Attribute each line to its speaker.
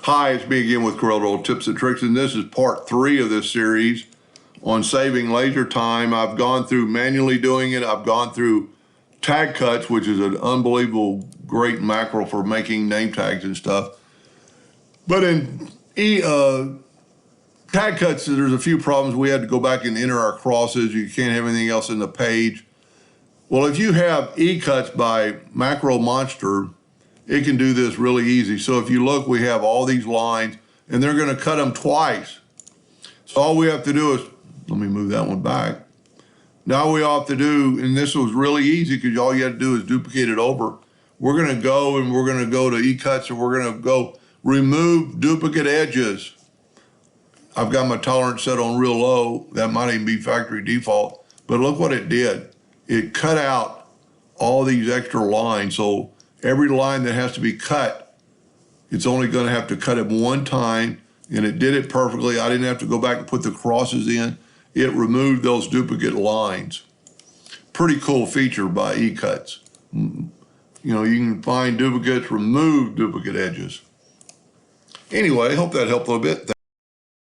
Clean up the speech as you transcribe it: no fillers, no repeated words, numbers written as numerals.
Speaker 1: Hi, it's me again with CorelDRAW Tips and Tricks, and this is part 3 of this series on saving laser time. I've gone through manually doing it. I've gone through tag cuts, which is an unbelievable great macro for making name tags and stuff. But in tag cuts, there's a few problems. We had to go back and enter our crosses. You can't have anything else in the page. Well, if you have E-cuts by Macro Monster, it can do this really easy. So if you look, we have all these lines, and they're going to cut them twice. So all we have to do is, let me move that one back. Now we all have to do, and this was really easy because all you had to do is duplicate it over. We're going to go and we're going to go to E-cuts, and we're going to go remove duplicate edges. I've got my tolerance set on real low. That might even be factory default, but look what it did. It cut out all these extra lines. So every line that has to be cut, it's only going to have to cut it one time, and it did it perfectly. I didn't have to go back and put the crosses in. It removed those duplicate lines. Pretty cool feature by E-cuts. You know, you can find duplicates, remove duplicate edges. Anyway, I hope that helped a little bit.